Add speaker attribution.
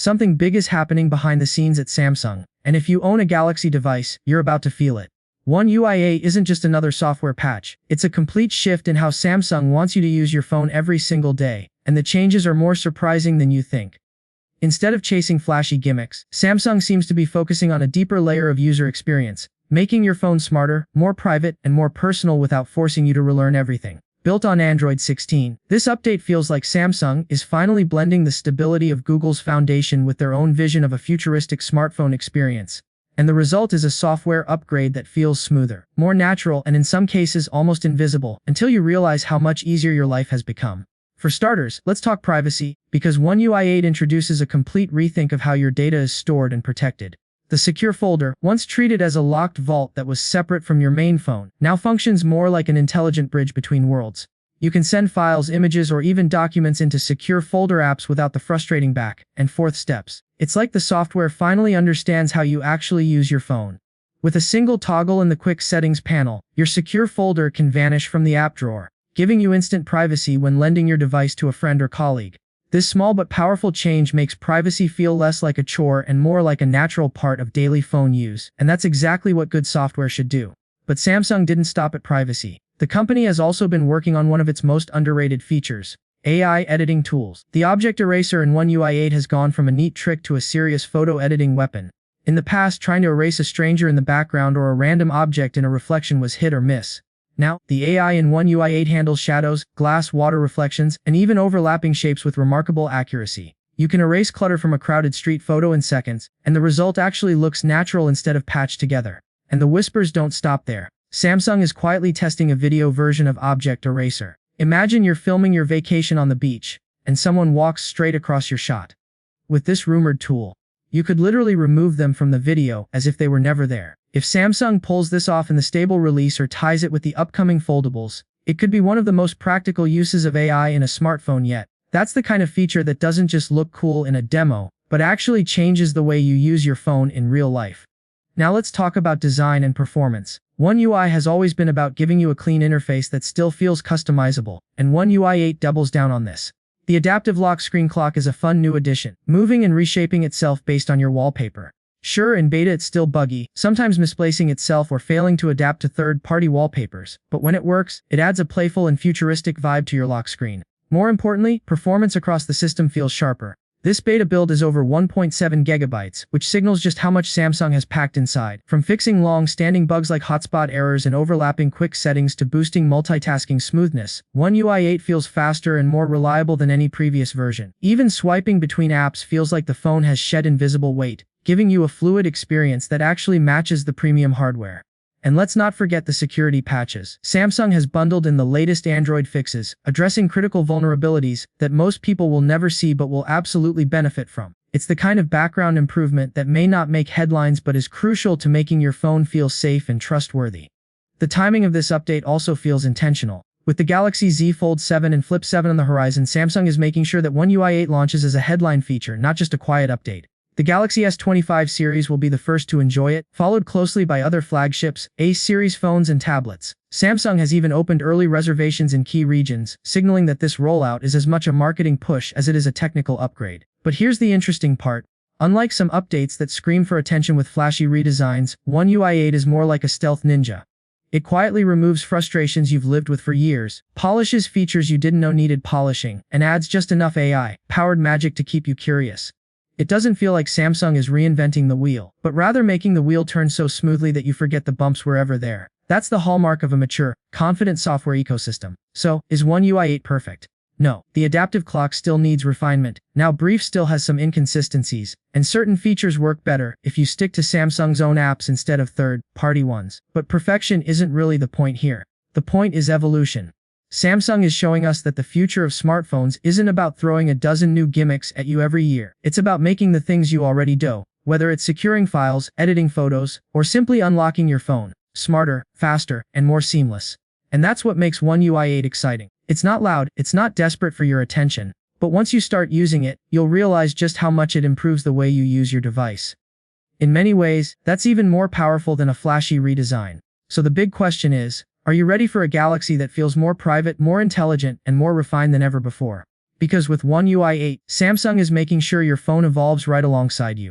Speaker 1: something big is happening behind the scenes at Samsung, and if you own a Galaxy device, you're about to feel it. One UI 8 isn't just another software patch, it's a complete shift in how Samsung wants you to use your phone every single day, and the changes are more surprising than you think. Instead of chasing flashy gimmicks, Samsung seems to be focusing on a deeper layer of user experience, making your phone smarter, more private, and more personal without forcing you to relearn everything. Built on Android 16, this update feels like Samsung is finally blending the stability of Google's foundation with their own vision of a futuristic smartphone experience. And the result is a software upgrade that feels smoother, more natural, and in some cases almost invisible, until you realize how much easier your life has become. For starters, let's talk privacy, because One UI 8 introduces a complete rethink of how your data is stored and protected. The secure folder, once treated as a locked vault that was separate from your main phone, now functions more like an intelligent bridge between worlds. You can send files, images, or even documents into secure folder apps without the frustrating back and forth steps. It's like the software finally understands how you actually use your phone. With a single toggle in the quick settings panel, your secure folder can vanish from the app drawer, giving you instant privacy when lending your device to a friend or colleague. This small but powerful change makes privacy feel less like a chore and more like a natural part of daily phone use, and that's exactly what good software should do. But Samsung didn't stop at privacy. The company has also been working on one of its most underrated features: AI editing tools. The object eraser in One UI 8 has gone from a neat trick to a serious photo editing weapon. In the past, trying to erase a stranger in the background or a random object in a reflection was hit or miss. Now, the AI in One UI 8 handles shadows, glass, water reflections, and even overlapping shapes with remarkable accuracy. You can erase clutter from a crowded street photo in seconds, and the result actually looks natural instead of patched together. And the whispers don't stop there. Samsung is quietly testing a video version of Object Eraser. Imagine you're filming your vacation on the beach, and someone walks straight across your shot. With this rumored tool, you could literally remove them from the video as if they were never there. If Samsung pulls this off in the stable release or ties it with the upcoming foldables, it could be one of the most practical uses of AI in a smartphone yet. That's the kind of feature that doesn't just look cool in a demo, but actually changes the way you use your phone in real life. Now let's talk about design and performance. One UI has always been about giving you a clean interface that still feels customizable, and One UI 8 doubles down on this. The adaptive lock screen clock is a fun new addition, moving and reshaping itself based on your wallpaper. Sure, in beta it's still buggy, sometimes misplacing itself or failing to adapt to third-party wallpapers, but when it works, it adds a playful and futuristic vibe to your lock screen. More importantly, performance across the system feels sharper. This beta build is over 1.7 gigabytes, which signals just how much Samsung has packed inside. From fixing long-standing bugs like hotspot errors and overlapping quick settings to boosting multitasking smoothness, One UI 8 feels faster and more reliable than any previous version. Even swiping between apps feels like the phone has shed invisible weight, giving you a fluid experience that actually matches the premium hardware. And let's not forget the security patches. Samsung has bundled in the latest Android fixes, addressing critical vulnerabilities that most people will never see but will absolutely benefit from. It's the kind of background improvement that may not make headlines but is crucial to making your phone feel safe and trustworthy. The timing of this update also feels intentional. With the Galaxy Z Fold 7 and Flip 7 on the horizon, Samsung is making sure that One UI 8 launches as a headline feature, not just a quiet update. The Galaxy S25 series will be the first to enjoy it, followed closely by other flagships, A series phones and tablets. Samsung has even opened early reservations in key regions, signaling that this rollout is as much a marketing push as it is a technical upgrade. But here's the interesting part. Unlike some updates that scream for attention with flashy redesigns, One UI 8 is more like a stealth ninja. It quietly removes frustrations you've lived with for years, polishes features you didn't know needed polishing, and adds just enough AI-powered magic to keep you curious. It doesn't feel like Samsung is reinventing the wheel, but rather making the wheel turn so smoothly that you forget the bumps were ever there. That's the hallmark of a mature, confident software ecosystem. So, is One UI 8 perfect? No, the adaptive clock still needs refinement. Now Brief still has some inconsistencies, and certain features work better if you stick to Samsung's own apps instead of third-party ones. But perfection isn't really the point here. The point is evolution. Samsung is showing us that the future of smartphones isn't about throwing a dozen new gimmicks at you every year. It's about making the things you already do, whether it's securing files, editing photos, or simply unlocking your phone, smarter, faster, and more seamless. And that's what makes One UI 8 exciting. It's not loud, it's not desperate for your attention, but once you start using it, you'll realize just how much it improves the way you use your device. In many ways, that's even more powerful than a flashy redesign. So the big question is, are you ready for a Galaxy that feels more private, more intelligent, and more refined than ever before? Because with One UI 8, Samsung is making sure your phone evolves right alongside you.